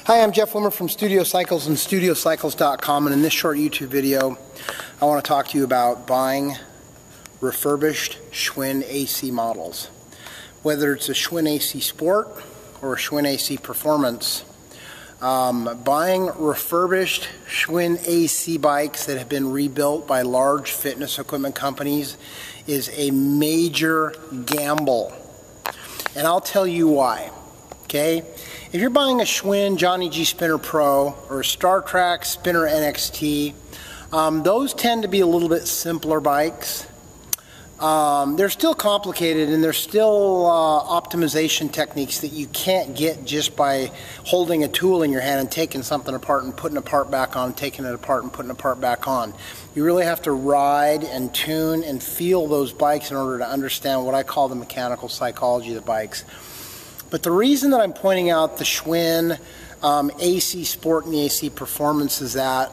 Hi, I'm Jeff Wimmer from Studio Cycles and StudioCycles.com, and in this short YouTube video I want to talk to you about buying refurbished Schwinn AC models. Whether it's a Schwinn AC Sport or a Schwinn AC Performance, buying refurbished Schwinn AC bikes that have been rebuilt by large fitness equipment companies is a major gamble, and I'll tell you why. Okay, if you're buying a Schwinn Johnny G Spinner Pro or a Star Trek Spinner NXT, those tend to be a little bit simpler bikes. They're still complicated, and there's still optimization techniques that you can't get just by holding a tool in your hand and taking something apart and putting a part back on, taking it apart and putting a part back on. You really have to ride and tune and feel those bikes in order to understand what I call the mechanical psychology of the bikes. But the reason that I'm pointing out the Schwinn AC Sport and the AC Performance is that,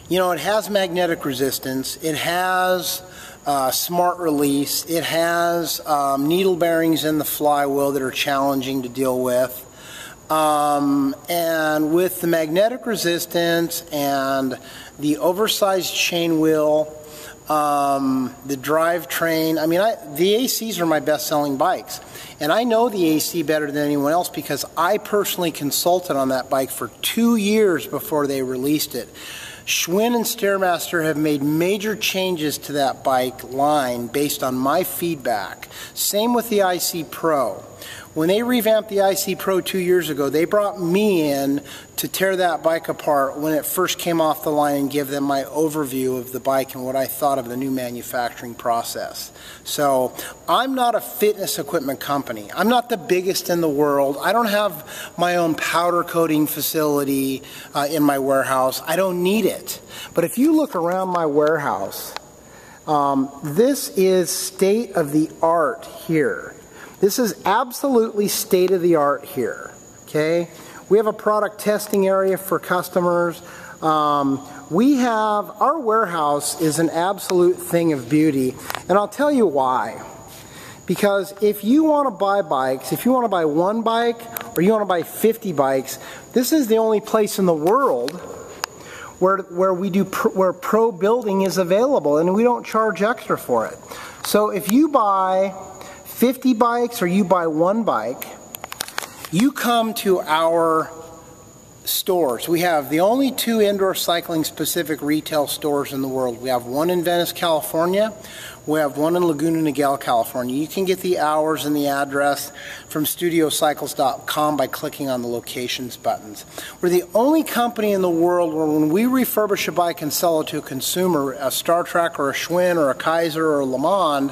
you know, it has magnetic resistance, it has smart release, it has needle bearings in the flywheel that are challenging to deal with. And with the magnetic resistance and the oversized chain wheel, the drivetrain, I mean, the ACs are my best-selling bikes. And I know the AC better than anyone else because I personally consulted on that bike for 2 years before they released it. Schwinn and Stairmaster have made major changes to that bike line based on my feedback. Same with the IC Pro. When they revamped the IC Pro 2 years ago, they brought me in to tear that bike apart when it first came off the line and give them my overview of the bike and what I thought of the new manufacturing process. So I'm not a fitness equipment company. I'm not the biggest in the world. I don't have my own powder coating facility in my warehouse. I don't need it. But if you look around my warehouse, this is state of the art here. This is absolutely state-of-the-art here, okay? We have a product testing area for customers. Our warehouse is an absolute thing of beauty, and I'll tell you why. Because if you want to buy bikes, if you want to buy one bike or you want to buy 50 bikes, this is the only place in the world where pro building is available, and we don't charge extra for it. So if you buy 50 bikes or you buy one bike, you come to our stores. We have the only 2 indoor cycling specific retail stores in the world. We have one in Venice, California. We have one in Laguna, Niguel, California. You can get the hours and the address from StudioCycles.com by clicking on the locations buttons. We're the only company in the world where when we refurbish a bike and sell it to a consumer, a Star Trek or a Schwinn or a Kaiser or a Le Mans,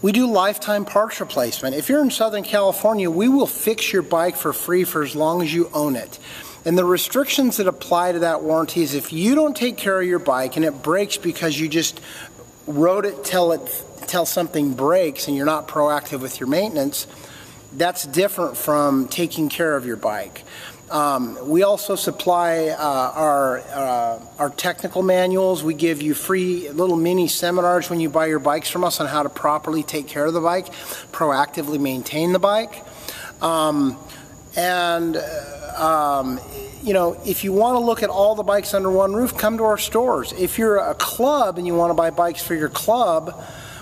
we do lifetime parts replacement. If you're in Southern California, we will fix your bike for free for as long as you own it. And the restrictions that apply to that warranty is if you don't take care of your bike and it breaks because you just rode it till something breaks and you're not proactive with your maintenance, that's different from taking care of your bike. We also supply our technical manuals. We give you free little mini seminars when you buy your bikes from us on how to properly take care of the bike, proactively maintain the bike. You know, if you want to look at all the bikes under one roof, come to our stores. If you're a club and you want to buy bikes for your club,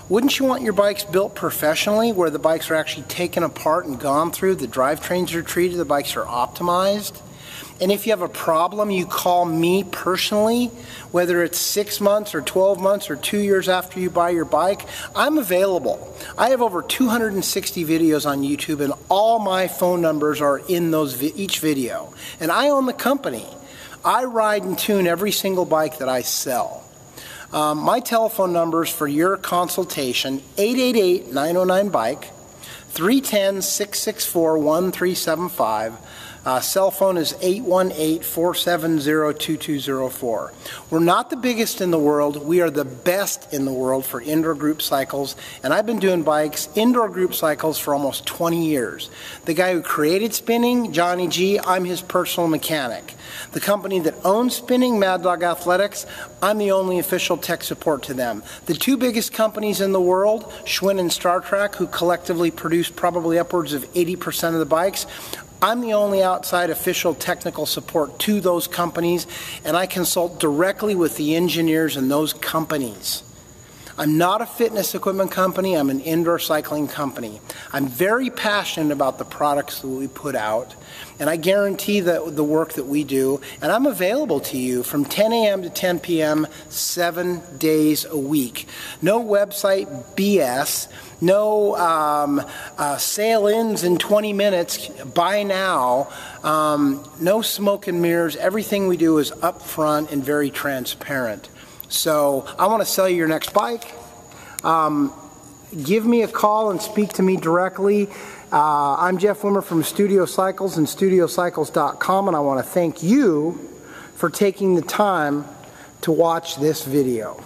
wouldn't you want your bikes built professionally where the bikes are actually taken apart and gone through, the drivetrains are treated, the bikes are optimized? And if you have a problem, you call me personally, whether it's 6 months or 12 months or 2 years after you buy your bike, I'm available. I have over 260 videos on YouTube, and all my phone numbers are in each video. And I own the company. I ride and tune every single bike that I sell. My telephone numbers for your consultation, 888-909-BIKE, 310-664-1375. Cell phone is 818-470-2204. We're not the biggest in the world. We are the best in the world for indoor group cycles, and I've been doing bikes, indoor group cycles, for almost 20 years. The guy who created spinning, Johnny G, I'm his personal mechanic. The company that owns spinning, Mad Dog Athletics, I'm the only official tech support to them. The 2 biggest companies in the world, Schwinn and Star Trek, who collectively produce probably upwards of 80% of the bikes, I'm the only outside official technical support to those companies, and I consult directly with the engineers in those companies. I'm not a fitness equipment company, I'm an indoor cycling company. I'm very passionate about the products that we put out, and I guarantee that the work that we do, and I'm available to you from 10 a.m. to 10 p.m. 7 days a week. No website BS, no sale ends in 20 minutes, buy now, no smoke and mirrors. Everything we do is upfront and very transparent. So I want to sell you your next bike. Give me a call and speak to me directly. I'm Jeff Wimmer from Studio Cycles and StudioCycles.com, and I want to thank you for taking the time to watch this video.